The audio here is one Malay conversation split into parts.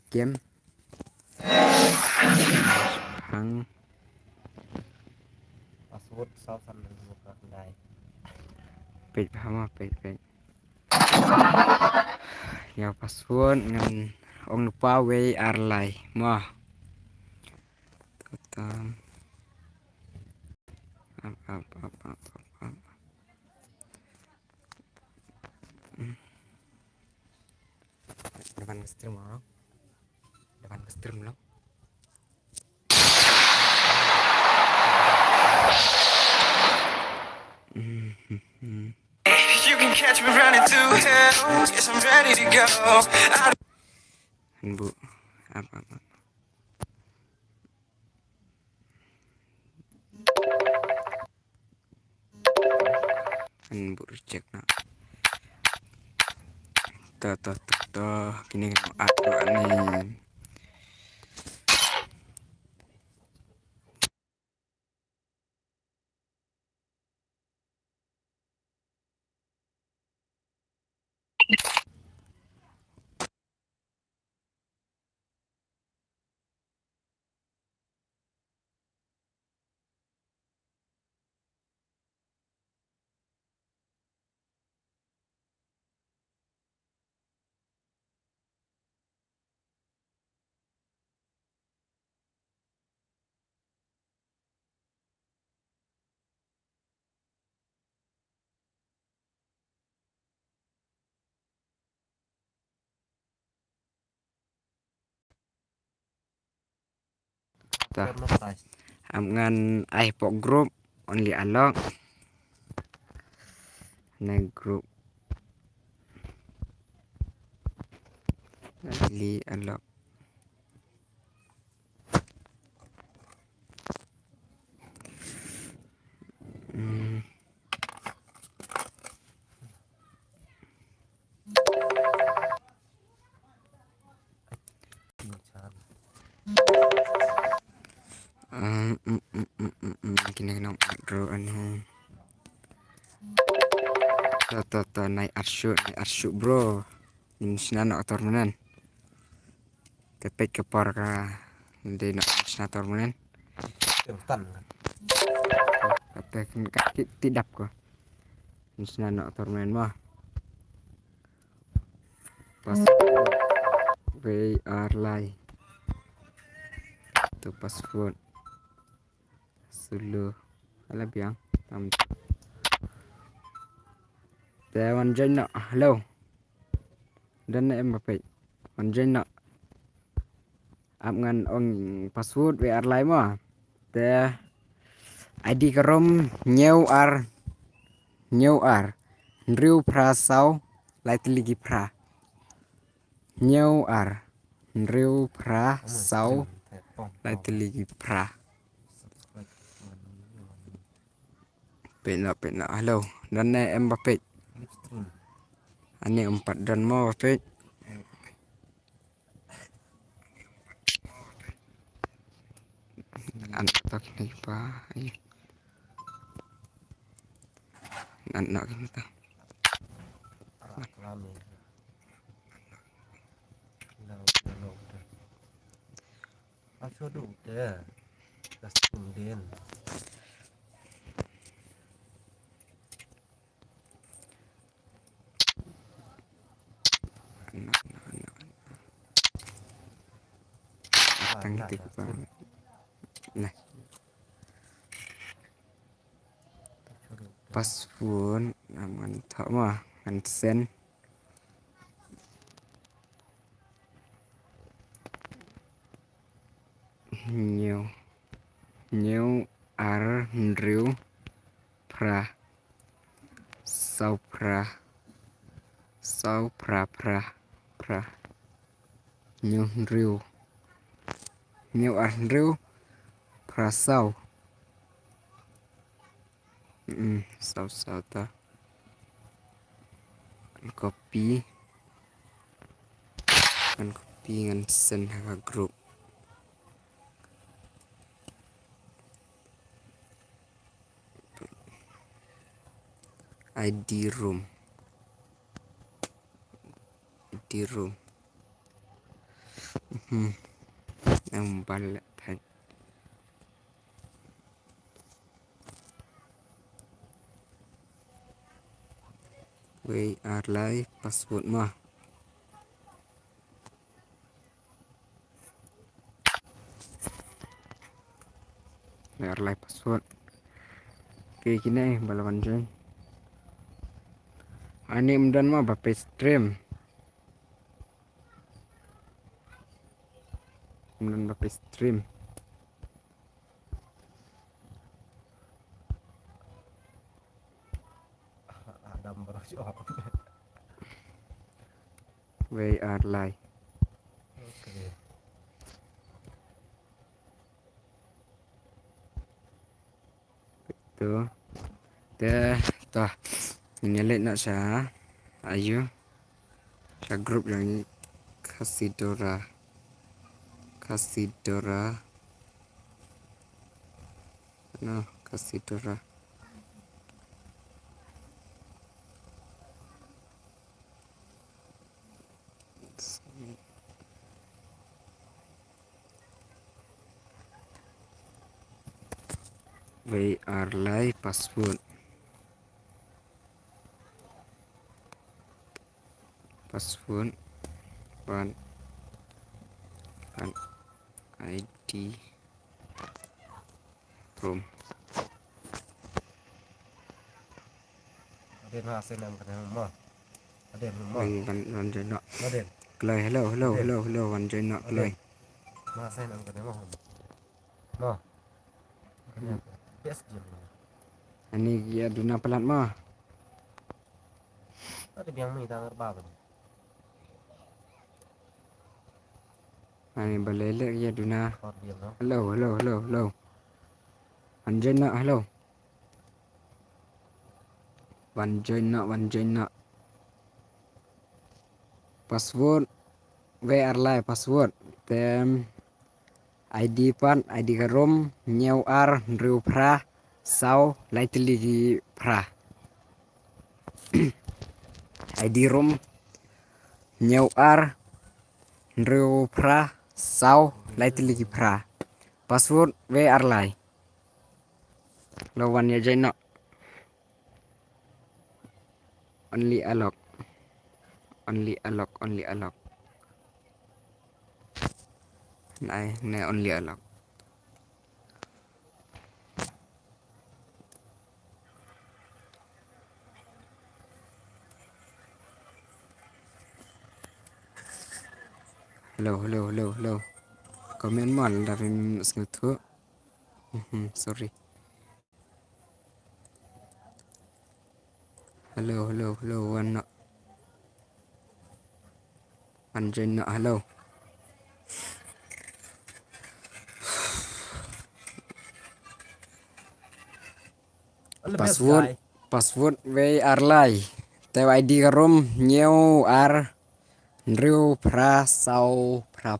game hang password sao san buka kendai page hama page ya password ngan ong lupa way arlai mah tam up. Depan ke stream orang depan ke stream lo You can catch me running through hell. Yes, I'm ready to go. Bu, apa? Bu reject nak. Tuh. Gini kan aku nih. Ngan iPod group only unlock na group only unlock gini kan group anu tuh naik arshoot bro ini sinana otor menan tepek kepar ka hindi na sinator menan kata kaki tidap ko ini sinana otor menan mah pas VR live tu password sulu ala biang tam Wan join nak hello dan em bapak wan join nak ap ngan ong password VR live mah te ID karom new ar riu pra sau lai ligi pra new ar riu pra sau lai ligi pra pena halo dan em bapak ani 4 dan mau bapak antak nih pa anak kita Aku udah gas kemudian tang itu pa nah password aman tak mah kan send nhiều ar riu pra sau pra nhiều ar riu pra sau sau ta copy ngan send ke grup ID room balik thay we are lại password mà we are lại password cái này balawan join ani mdan mah bape stream mdan bape stream Adam baru jawab. we are lại Oke. tuh teh tah ini lihat nak sa ayo sa grup yang Khasi no Khasi we are live password one ID from Aden hasil yang kena rumah. Aden rumah. we one join nak Aden. Clay hello one join nak Clay Hasil yang kena rumah. Nah. Kena. Yes je. ani dia duna pelat mah Ada yang mai tangan baba. ani balele dia duna Kor dia no. hello one join nak hello one join nak password we are live password tem ID pan ID karom nyeu ar riu pra sau lightly pra ID rom nyeu ar riu pra sau lightly pra password we are live lawan ya join nak only alok này only alok hello comment mal dari sentuh sorry hello one join nak hello password we are live teo ID karom nyeu ar riu pra sau pra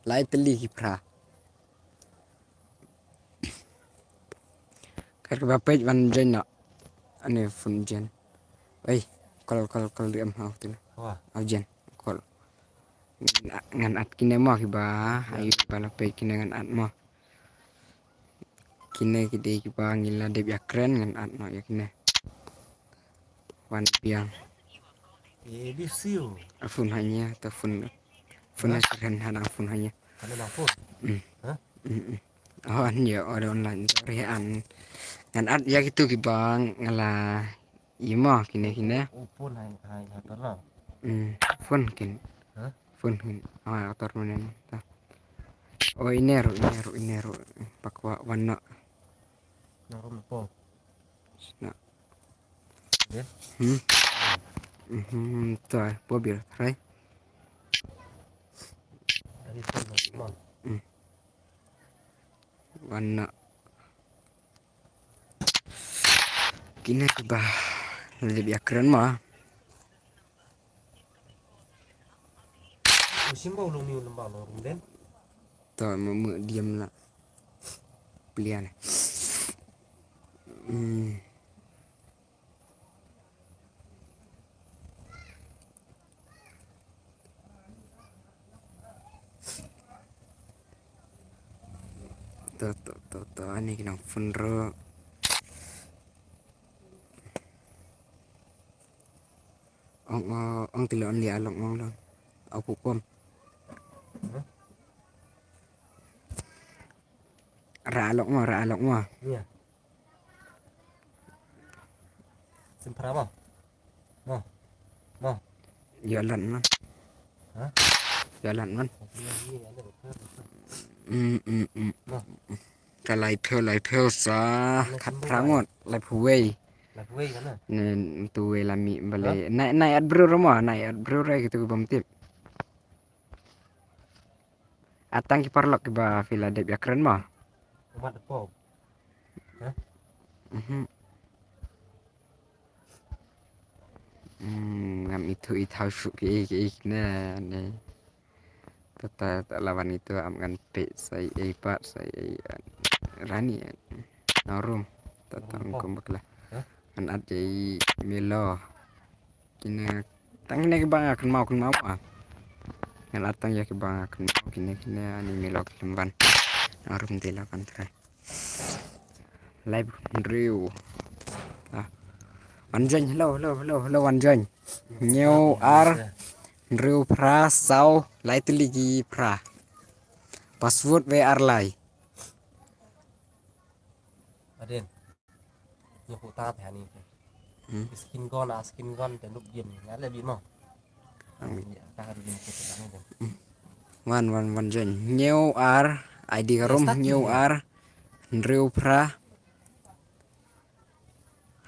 lightly pra cái page one join nak ane phun jen ơi call đi hao tin Wah. ao jen call ngan at kine mo kiba ayo pala page kine ngan at mo kine kide kiba ngila deb ya keren ngan at no ya kine wan piang Di siu. phun hanya atau phun keren hana phun hanya Ada lapor. Hah? oh anya ada online rehan ngan at ya gitu kiba ngala imo kine Upun hai terang. phun kin Hah? phun ator manen oh ini ro pakwa wana Narum po. na Aden. tuh mobil right Dari pun mau. wana kini bah lebih keren mah Musim bau lu niu lembah lu den. tuh mau diam lah pilihan to ani kinang funro ong tilon li along ong lo aku pom ra along mo Iya. Sempra mo. Mo. Mo. jalan man Hah? jalan man Iya, ada betul. Mo. cái lai phêu sa Ano khát simbo ba? prangot lai phuwei Lagway ka na. nên tu la mi Hah? bale nai ad bro roma nai ad bro ra gitu bom tip atang ki parlok ki ba fila de ya keren ma Umat po. Hah? ngam itu i thau shu ki ne ne tata lawan itu am kan pe sai pat sai rani narum tata Umat po. ngkom bakla Hah? an at jai melo kina tang ne ki bang akan mau ah yang atang ya ki bang akan mau kina ani melo kelemban narum dilakan trai live review ah wanjang hello wanjang nhiều ar rêu pra sau lại từ ligi pra password về ar lại Aden. Yung puta pa ni. Skin gon te luk yin. Ngale bi mo. Ta har yin ko ta ni. wan jen nhiều ar ID karom nhiều ar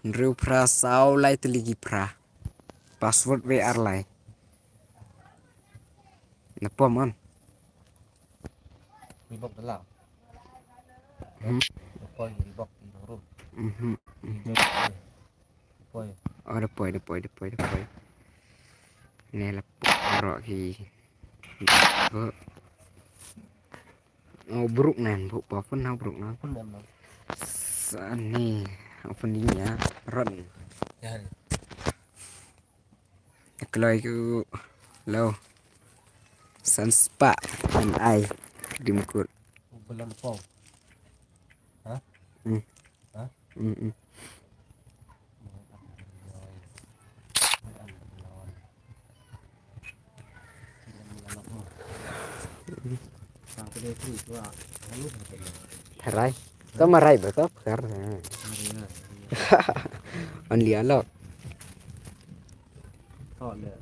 rêu pra sau lại từ ligi pra password về ar lại napa man Ribok dala. Poy ribok di room. Ribok. Poy. depois này là rõ thì bruk nan bu pa pun ha bruk na Pun dem no. sani apa ni ya ron Ya. kalau itu lo sanspa dan ai dimukul Bulan po. Hah? hmm. Hah? Hmm. Sampai dia free tu ah. Lalu Harai to marai betul karena only alok thọ le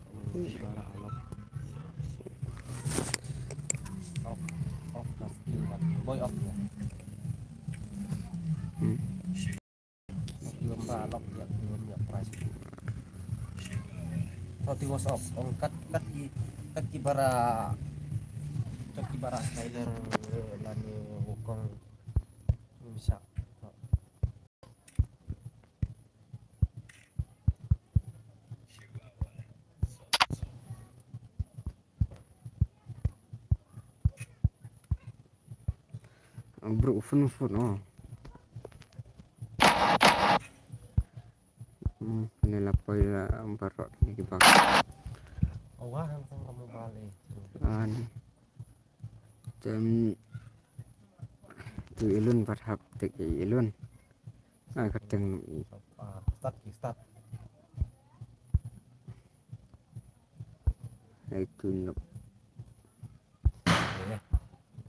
bara alok. Off the skill one. Boy off ya. Skill ba alok ya belum ya price. Thọ ti was off. Ong kat ki bara Skyler lani hukong bisa. bro fun oh ini lapoi la amparok ni kibang Oh wah hang kamu balik. ani jam tu ilun berhak tek ilun keteng Start. itu nuk Ya.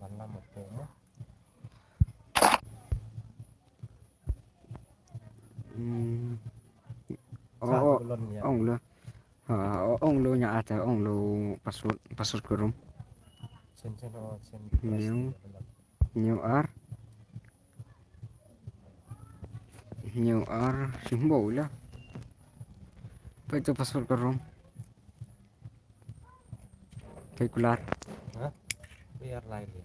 Malam một mo. oh ông lo nhà ata ông lo password kerum Sen new ar simbol lah apa itu password kerum calcular Hah? Biar lain ya.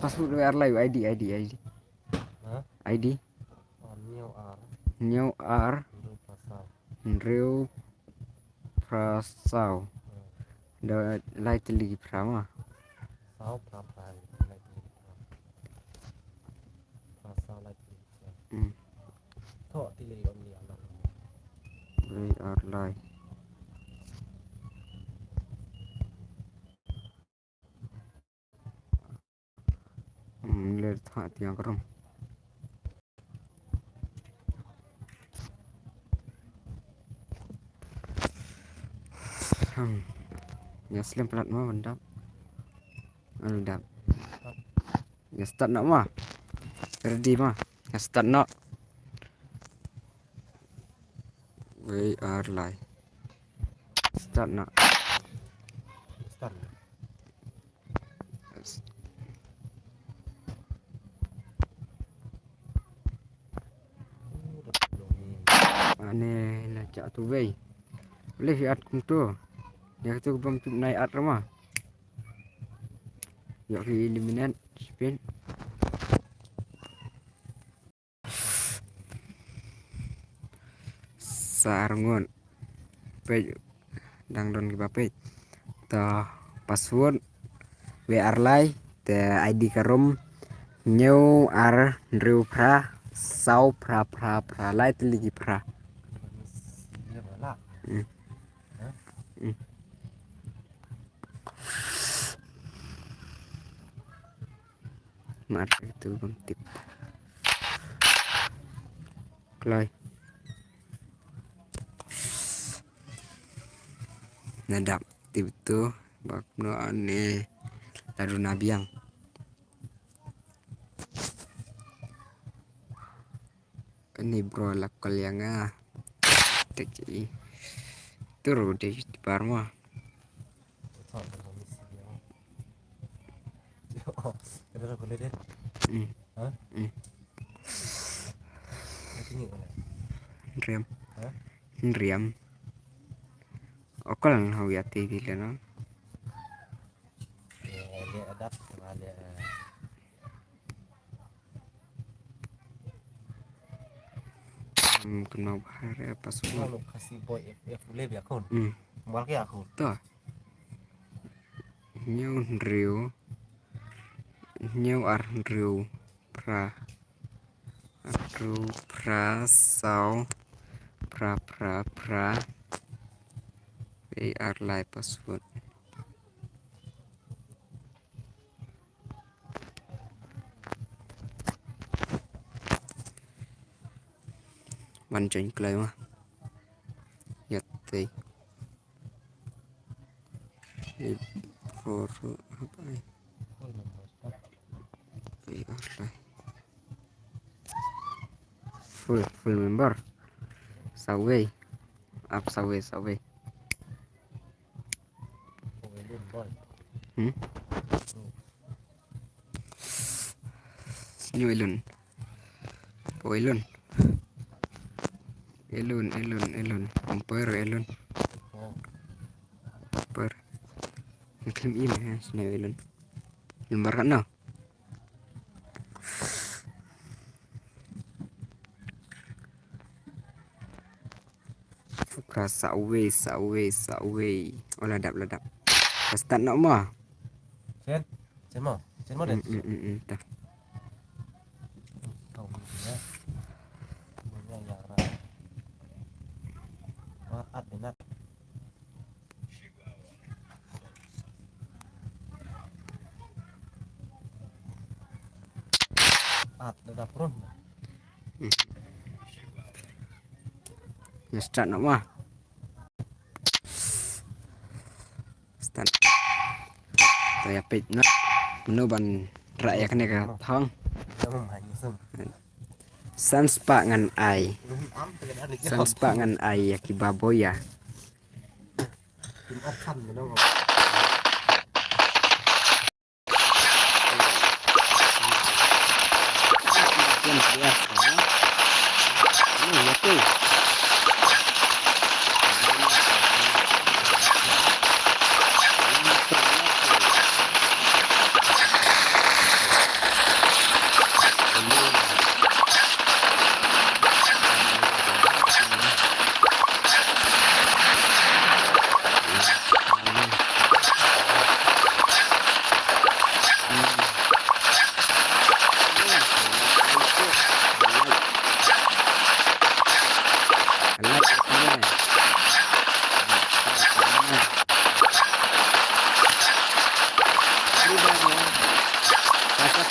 password WR live ID Hah? ID new R Dulu pasal. Rew Prasau da light lagi prama Sao berapa lagi? Pasal lagi. Thọ tili on dia alok. WR live le thọ tiang krom ya slim plat mo bandap bandap ya start nak mah ready mah ya start nak we are live start nak Start. ane na cha tu ve le hiat kum tu ya tu bom tu nai at ramah ya ki eliminate spin sarngon pe dang don ki bape ta password we are live te id karom new ar riu pra sau pra pra pra lai lagi pra Iya malah. mar itu bom tip kloi nadap tip tu bak no ane lalu nabiang ini bro lakol yang teki turu di parma Thôi đừng có miss video. Cái đó là có lên đấy. Hả? Cái gì vậy? rem Hả? riam okol hau ya ti di leno Dia adapt sama dia. kenal bahare password Kalau kasih boy FF boleh biar akun. Mal ke akun. to new riu new ar riu pra riu pra sau pra pra pra we are live password man join klai ma yat te for apa we are live full member sawe up sawe Belum boy. new elun elun compare elun per klaim ini ya new elun lembar kan no Fuka sawe oh ladap start nak mah Trên mau. Trên mau deh. Tah. Tahu ya. Punya Yara. Wah, adminat. Ada pun. Ya start nak mah start saya page nak menu ban rakyat kena ke thong Kamu main sum. sans pak ngan ai Am tekan ada sans pak ngan ai ya ki Booyah Tim option gitu loh.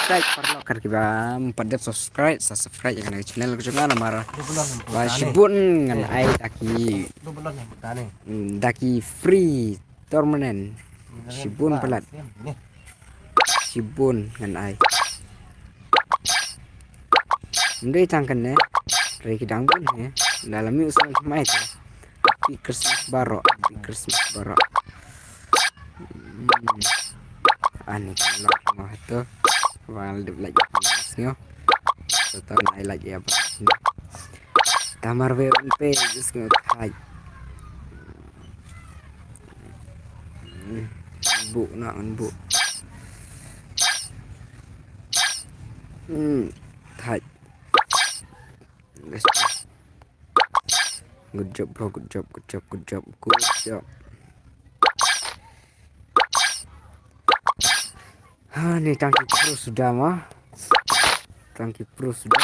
subscribe perlu kan kita pada subscribe yang ada channel ko nga namara wa shibun ngan ai daki daki free permanent shibun pelat shibun ngan ai ndai tangkan ne reki dangbun ya dalam mi usang mai ta Christmas baro ani kalau mau itu wal de lagi sio tetap naik lagi apa tamar WNP just ngot hai bu nak bu hai good job bro good job Ni tangki pro sudah mah. Tangki pro sudah.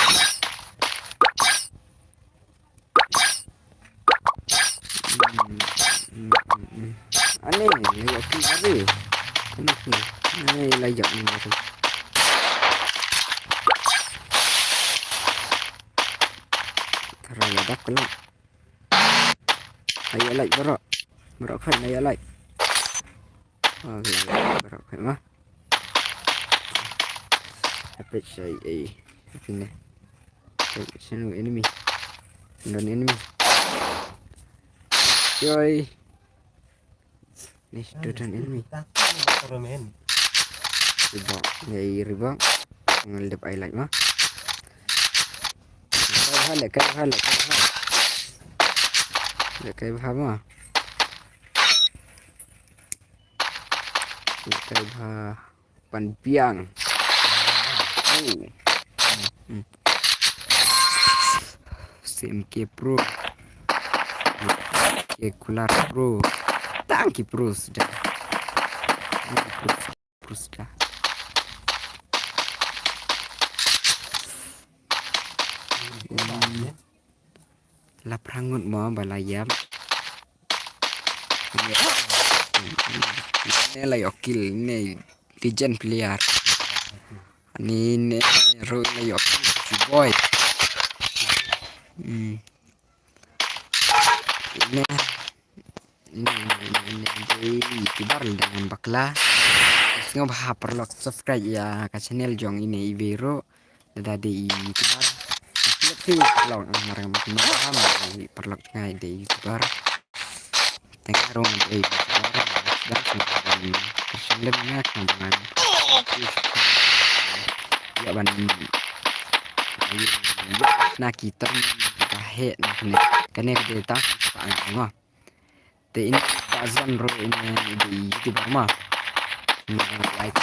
Aneh, layak kiri. Kenapa? Ini layak ni baru. Terlalu dak kalau. Layak like berak. Berak kan layak like. Oh, berak kan mah. Apa sih ini? Sino enemy? Non enemy. Joy. Nih, dan enemy. Riba. Ngelip highlight mah. Kayak mah. Kayak panpiang. CMK Pro Kular Pro Tangki Pro sudah Laprangut mau balayam ini layokil ini legend player ini Roy layokil boy ini YouTuber dengan bakla ngom ha perlu subscribe ya ke channel jong ini Ibero dari YouTuber tapi perlu marang paham perlu ngai di YouTuber tengaro di YouTuber dan channelnya dengan ya ban na kita he kene data pa te ini bazan ro ini di YouTuber mah like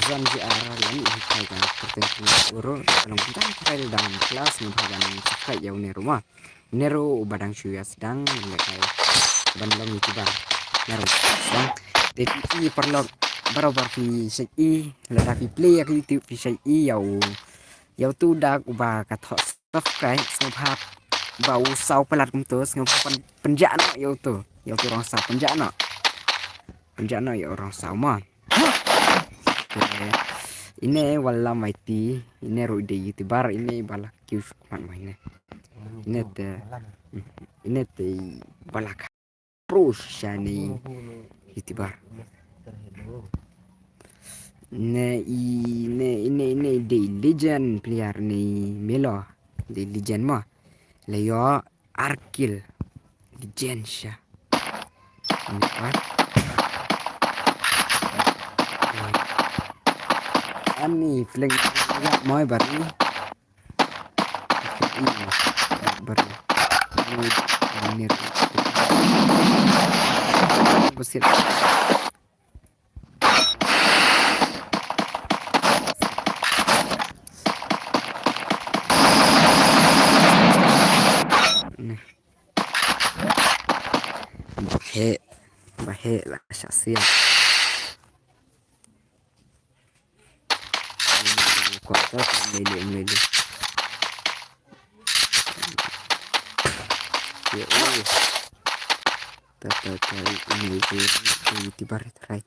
zan JR lani kai kan pertentu uro kalau kita file dalam kelas ngebagan subscribe ya rumah nero badang syuya sedang kai bandang YouTuber nero sedang TPI perlu barobar fi sai la fi play ya YouTube fi sai yau tu dak uba ka subscribe ngapap bau sau pelat kumtus ngapan penjana yau tu orang sau penjana ya orang sau mah ini wala maiti ini ide YouTuber ini balak kius kuman mainnya ini te balak pros yani YouTuber ini di legend player ni Melo di legend mah Leo Arkil legend sya ini kan ani flank ya mau baru ini besar bahe lah syasia kuasa mele ya ini di barat right.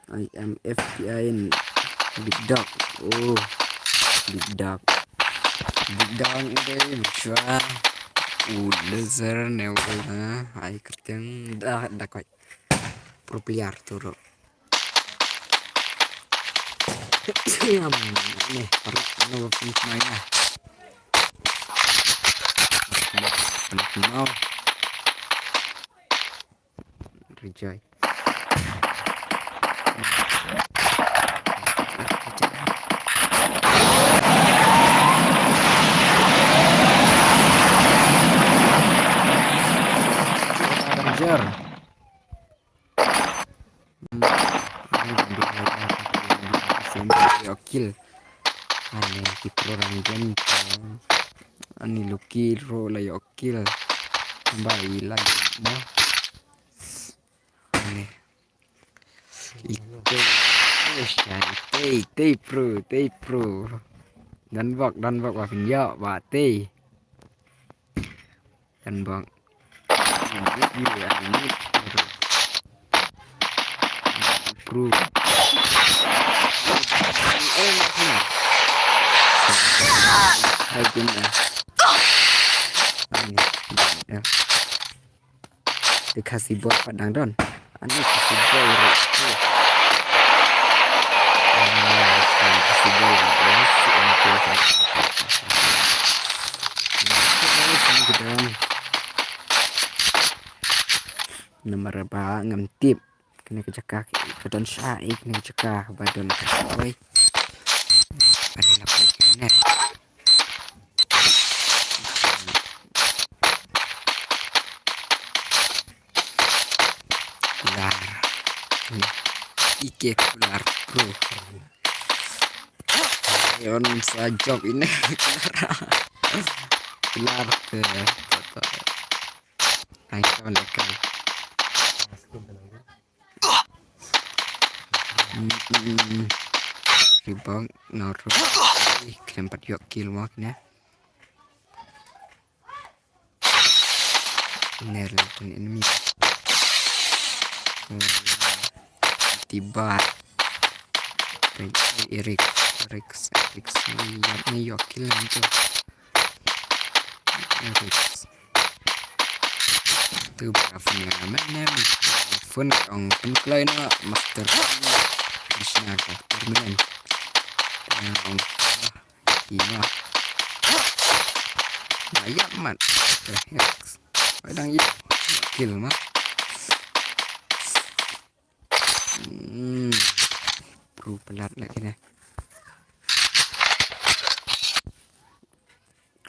I am FBI in big dog. Oh, big dog. Big dog ini macam laser neurona. Ai kerjang dah kau propliar turut. Nih, para ano pemainnya. Mau rejoy. Ranger. Kill. Ani pro rangen. Ani luki ro la kill. Bai lagi mo. Ani. Itu. Tei pro. Dan bak wa pinjak wa tei. Dan bak. Ini pro. Hai guna. Di Khasi bot padang don. Ani Khasi boy. Khasi boy. Nomor ba ngam tip kena kecakah kedon syai kena kecakah badon Khasi boy. Ada lapor net. Ike keluar pro. Yon sa job ini keluar ke foto. Naik lekan. Ribang noro. Kelempat yok kill maknya. Nerel dan enemy. Tiba Erik ni yokil itu Erik tu berapa ni namanya phone orang penklay na master bisna ka permanent orang iya banyak mat kadang yokil mah Pro pelat lagi nih.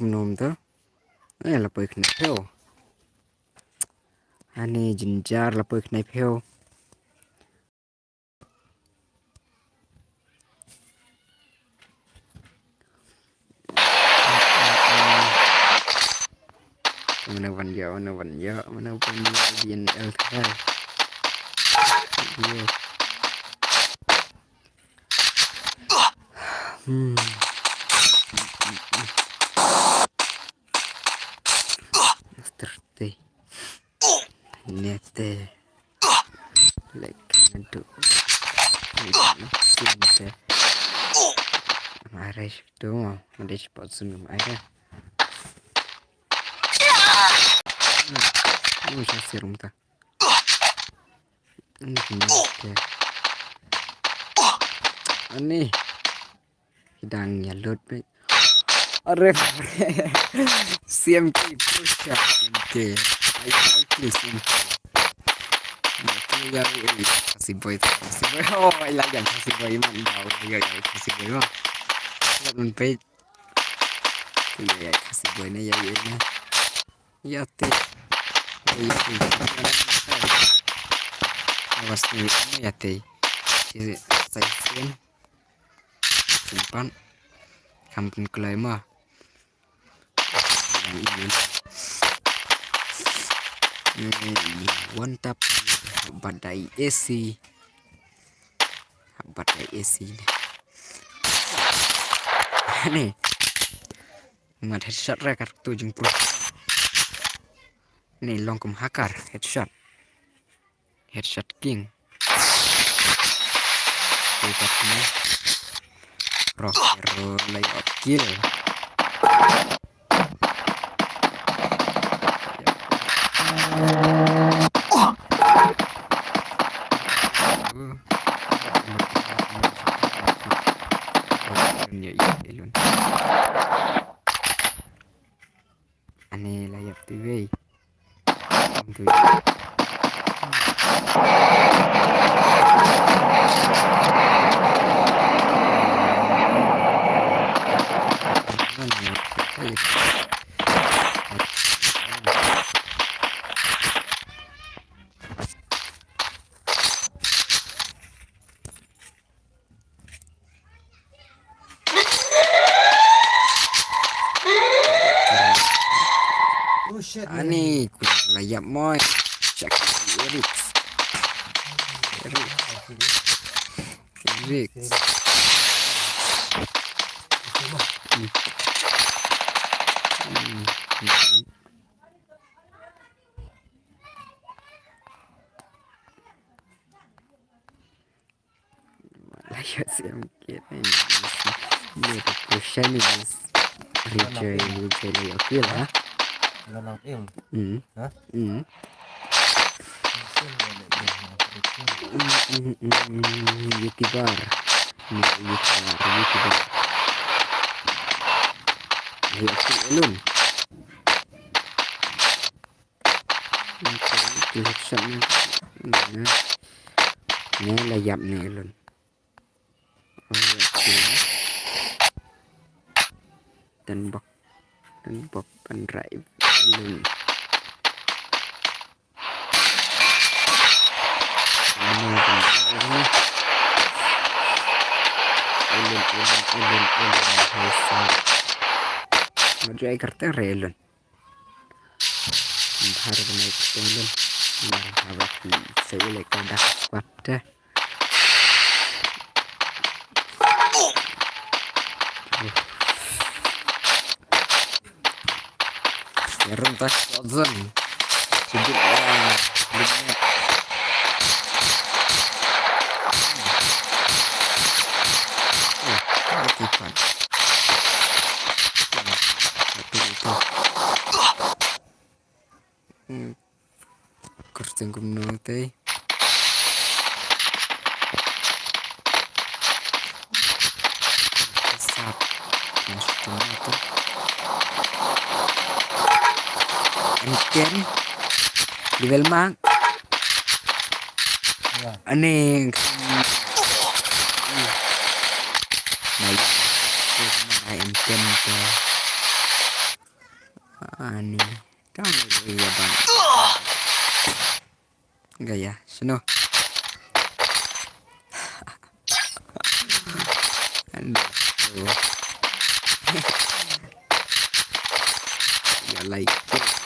Nom tu. Lapoi kena peo. Ani jinjar lapoi kena peo. Mana banyak alien elkai. Master nete like nanti marah itu ada cepat sunum aja ini saya serum tak ini hidangnya load be arif CMK push CMK CMK ya Khasi boy oh lagi Khasi boy mandau ya Khasi boy mah lawan pe ya Khasi boy ni ya ya te ya awas ni ya te saya simpan kampung kelai mah Wantap badai AC nih mat headshot rekar 70 Nih longkum hakar, headshot king. Hebatnya rocker layout kill. Aneh layap tuh wey. Oh shit, man. Ani kurang layap moy. Cek Erik. Layap sih mungkin. Ini pusha nih guys. Rejay layap kill ha. Lalang im. Hah? YouTuber. YouTuber. Layap kill elun. Itu headshot nih. Ini layap nih elun. Tembak pendrive elun. Maju ay karter elun. Harap naik elun. Harap saya lekang dah kuat dah. Yarun tas ozon. Sibuk lah. Tipan. Kerja gumno teh. Sap. Masuk itu. Mungkin level mak. Aneh. Naik ke aneh. Kamu iya bang. Enggak ya, seno. Aduh. Ya like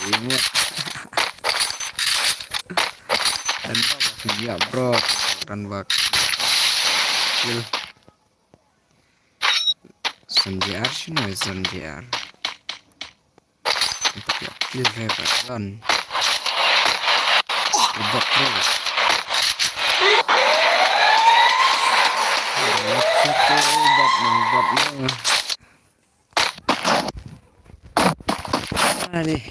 ini. Dan ya bro, dan bak. SMGR sini SMGR. Untuk ya kill hebat kan. Hebat terus. Nih.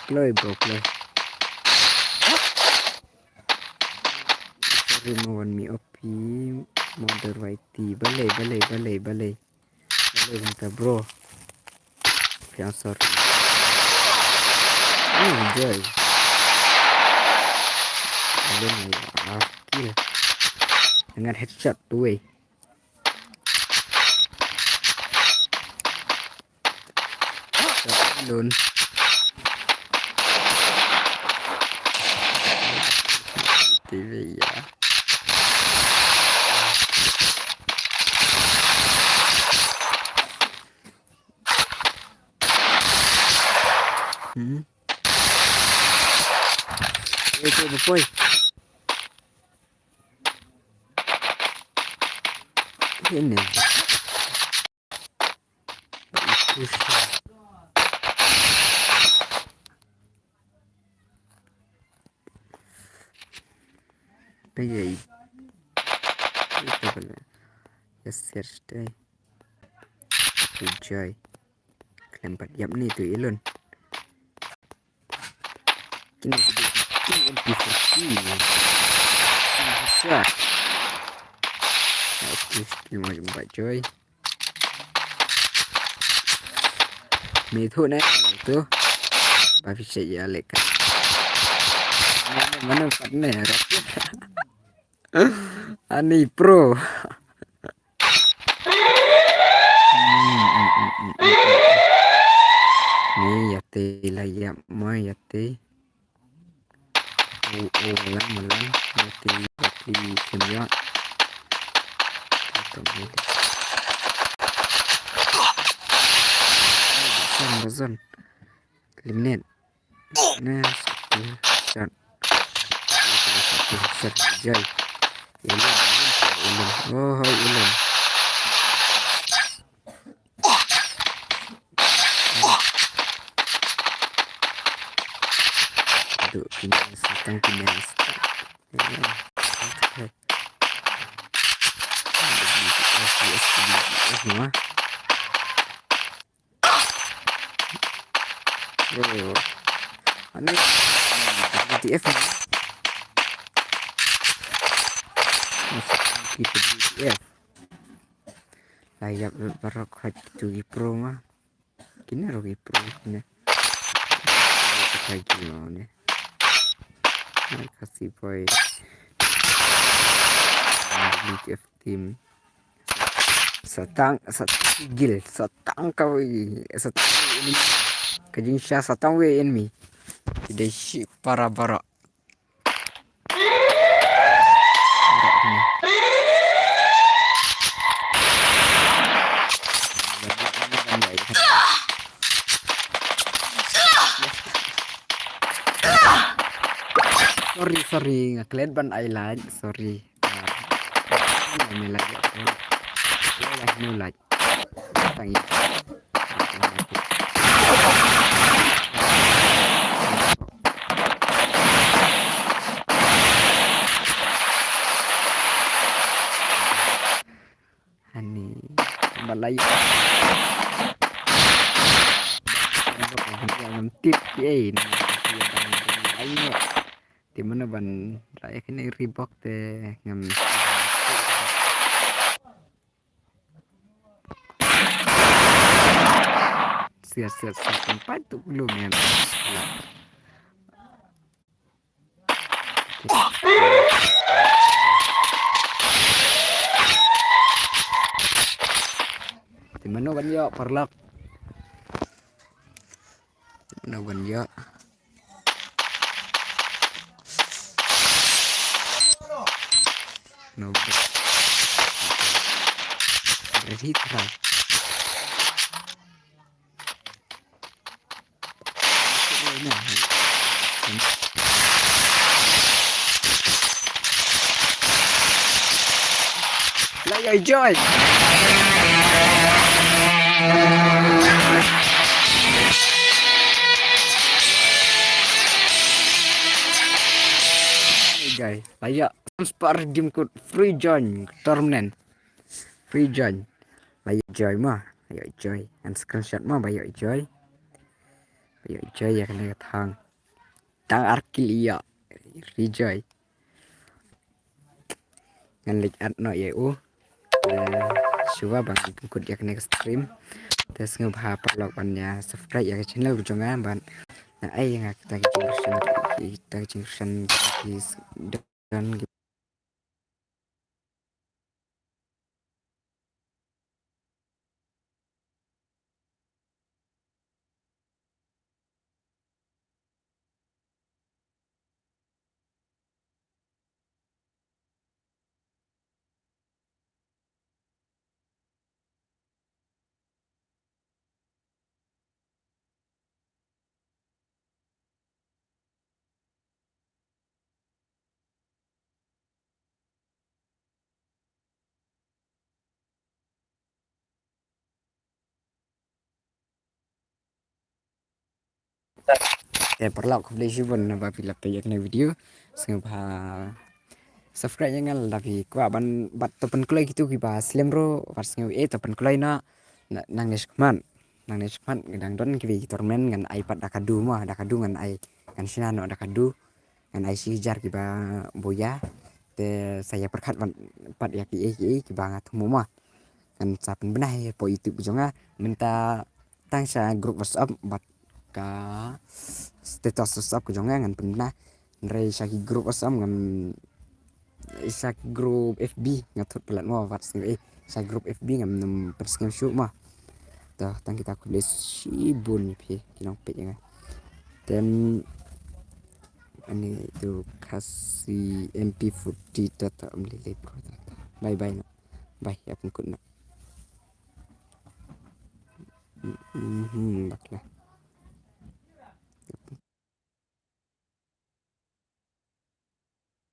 Play bro. Sorry mau me OP Mother YT balai bentar bro. Ya sorry. Enjoy. Kill dengan headshot tuh wey. Alun. TV ya. Itu boy. Ini. đây share đây enjoy lempat jam ni tu elon kini MP40 bisa skill mau jumpa coy metode tu tapi saya lek mana partner roket ani pro ni yate la ya mo yate malam yate yate semua Amazon limnet nah shot jai oh hai ulen tu pindah setang semua oh aneh BTF kita BTF layak berbarok hati pro mah kini rogi pro kini kayak gimana Khasi boy BTF team satang gil satang kau satang ini kajing sya satang we enemy tidak si para sorry ngeklet ban island sorry ini lagi mulai tangi ani balai yang tip ini di mana ban raya kini ribok teh ngam siap tempat tu belum ya di mana ban yo perlak mana ban yo no ready try Lay joy guys layak transfer game code free join tournament free join layak joy mah layak joy and screenshot mah layak joy ya kena tang arkil iya free joy ngan like ad no ya coba bang ikut ya kena stream terus ngubah perlok bannya subscribe ya ke channel jangan ban nah yang kita jengsan dan perlok beli sih pun apa bila payah kena video ngubah subscribe jangan tapi kwa ban bat topen klay gitu kiba slemro pas ngew topen klay na nang neskman gedang don kibi tormen ngan iPad dakadu mah dakadu ngan ai kan sinano dakadu ngan ai sijar kiba Booyah te saya perkat pat ya kiba ngat muma kan sapen benah po YouTube jonga minta tang sa grup WhatsApp bat ka status WhatsApp jonga ngan penah nrei sa grup WhatsApp ngan sa grup FB ngatur pelat mo wat sa grup FB ngam perskem shoot mah tah tang kita ku les sibun pi kinong pe jangan dan ini itu Khasi MP40 data amlile pro bye bye na bye ya pun kun na bakla